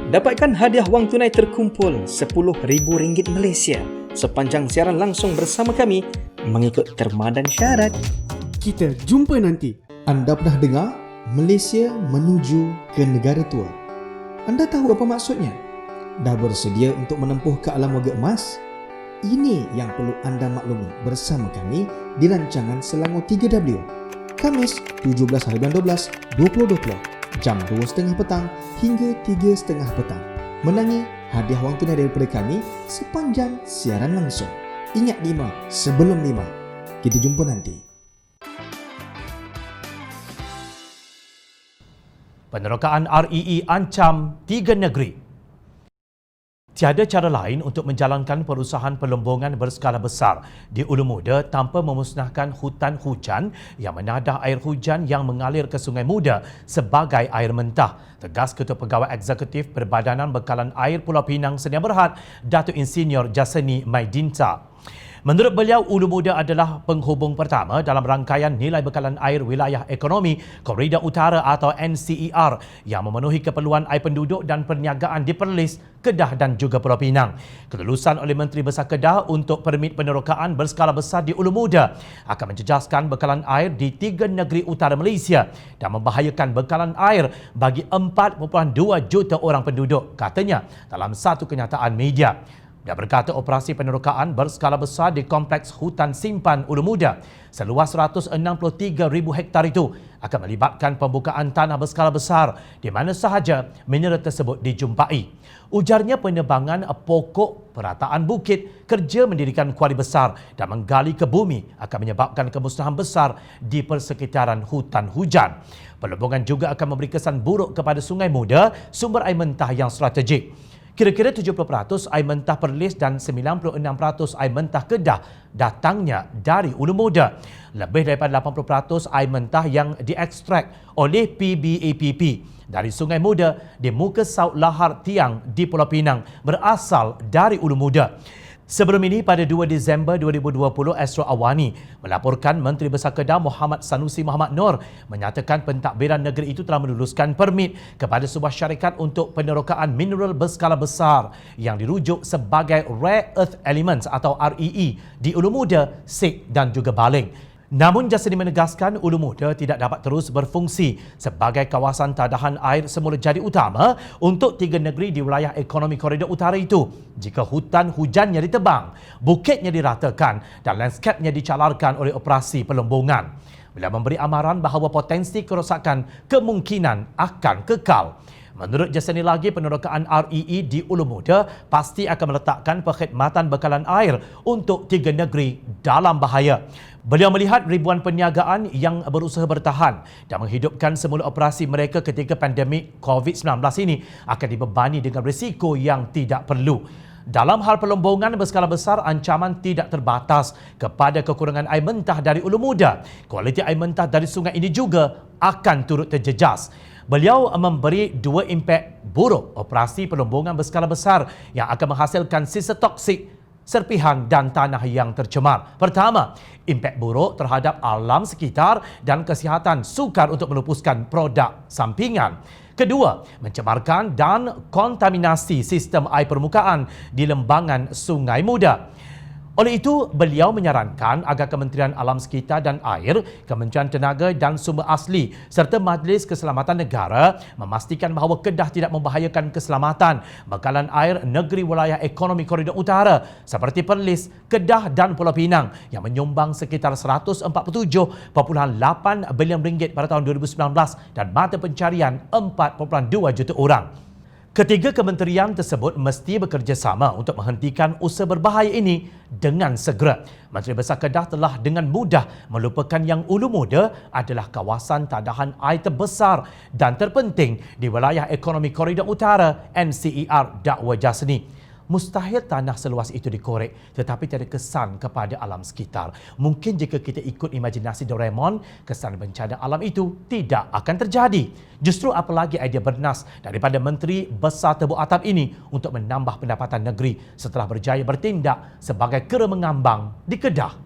Dapatkan hadiah wang tunai terkumpul RM10,000 Malaysia sepanjang siaran langsung bersama kami mengikut terma dan syarat. Kita jumpa nanti. Anda pernah dengar Malaysia menuju ke negara tua? Anda tahu apa maksudnya? Dah bersedia untuk menempuh ke alam warga emas? Ini yang perlu anda maklumi bersama kami di rancangan Selangor 3W. Khamis 17 hari bulan 12 2020 jam 2.30 petang hingga 3.30 petang. Menangi hadiah wang tunai daripada kami sepanjang siaran langsung. Ingat 5 sebelum 5. Kita jumpa nanti. Penerokaan REE ancam 3 negeri. Tiada cara lain untuk menjalankan perusahaan pelombongan berskala besar di Ulu Muda tanpa memusnahkan hutan hujan yang menadah air hujan yang mengalir ke Sungai Muda sebagai air mentah, tegas Ketua Pegawai Eksekutif Perbadanan Bekalan Air Pulau Pinang Sedia Berhad, Datuk Insinyur Jaseni Maidinta. Menurut beliau, Ulu Muda adalah penghubung pertama dalam rangkaian nilai bekalan air wilayah ekonomi Koridor Utara atau NCER yang memenuhi keperluan air penduduk dan perniagaan di Perlis, Kedah dan juga Pulau Pinang. Kelulusan oleh Menteri Besar Kedah untuk permit penerokaan berskala besar di Ulu Muda akan menjejaskan bekalan air di 3 negeri utara Malaysia dan membahayakan bekalan air bagi 4.2 juta orang penduduk, katanya dalam satu kenyataan media. Dia berkata operasi penerokaan berskala besar di Kompleks Hutan Simpan Ulu Muda seluas 163,000 hektar itu akan melibatkan pembukaan tanah berskala besar di mana sahaja mineral tersebut dijumpai. Ujarnya penebangan pokok, perataan bukit, kerja mendirikan kuali besar dan menggali ke bumi akan menyebabkan kemusnahan besar di persekitaran hutan hujan. Pelombongan juga akan memberi kesan buruk kepada Sungai Muda, sumber air mentah yang strategik. Kira-kira 70% air mentah Perlis dan 96% air mentah Kedah datangnya dari Ulu Muda. Lebih daripada 80% air mentah yang diekstrak oleh PBAPP dari Sungai Muda di muka Saut Lahar Tiang di Pulau Pinang berasal dari Ulu Muda. Sebelum ini, pada 2 Disember 2020, Astro Awani melaporkan Menteri Besar Kedah Muhammad Sanusi Muhammad Noor menyatakan pentadbiran negeri itu telah meluluskan permit kepada sebuah syarikat untuk penerokaan mineral berskala besar yang dirujuk sebagai Rare Earth Elements atau REE di Ulu Muda, Sek dan juga Baling. Namun Jaseni menegaskan Ulu Muda tidak dapat terus berfungsi sebagai kawasan tadahan air semula jadi utama untuk 3 negeri di wilayah ekonomi Koridor Utara itu jika hutan hujannya ditebang, bukitnya diratakan dan lanskapnya dicalarkan oleh operasi pelombongan. Beliau memberi amaran bahawa potensi kerosakan kemungkinan akan kekal. Menurut Jaseni lagi, penerokaan REE di Ulu Muda pasti akan meletakkan perkhidmatan bekalan air untuk 3 negeri dalam bahaya. Beliau melihat ribuan perniagaan yang berusaha bertahan dan menghidupkan semula operasi mereka ketika pandemik COVID-19 ini akan dibebani dengan risiko yang tidak perlu. Dalam hal pelombongan berskala besar, ancaman tidak terbatas kepada kekurangan air mentah dari Ulu Muda. Kualiti air mentah dari sungai ini juga akan turut terjejas. Beliau memberi 2 impak buruk operasi pelombongan berskala besar yang akan menghasilkan sisa toksik, serpihan dan tanah yang tercemar. Pertama, impak buruk terhadap alam sekitar dan kesihatan sukar untuk melupuskan produk sampingan. Kedua, mencemarkan dan kontaminasi sistem air permukaan di lembangan Sungai Muda. Oleh itu, beliau menyarankan agar Kementerian Alam Sekitar dan Air, Kementerian Tenaga dan Sumber Asli serta Majlis Keselamatan Negara memastikan bahawa Kedah tidak membahayakan keselamatan bekalan air negeri wilayah ekonomi Koridor Utara seperti Perlis, Kedah dan Pulau Pinang yang menyumbang sekitar RM147.8 bilion pada tahun 2019 dan mata pencarian 4.2 juta orang. Ketiga kementerian tersebut mesti bekerjasama untuk menghentikan usaha berbahaya ini dengan segera. Menteri Besar Kedah telah dengan mudah melupakan yang Ulu Muda adalah kawasan tadahan air terbesar dan terpenting di wilayah ekonomi Koridor Utara NCER, dakwa Jaseni. Mustahil tanah seluas itu dikorek tetapi tiada kesan kepada alam sekitar. Mungkin jika kita ikut imajinasi Doraemon, kesan bencana alam itu tidak akan terjadi. Justru apalagi idea bernas daripada Menteri Besar Tebu Atap ini untuk menambah pendapatan negeri setelah berjaya bertindak sebagai kera mengambang di Kedah.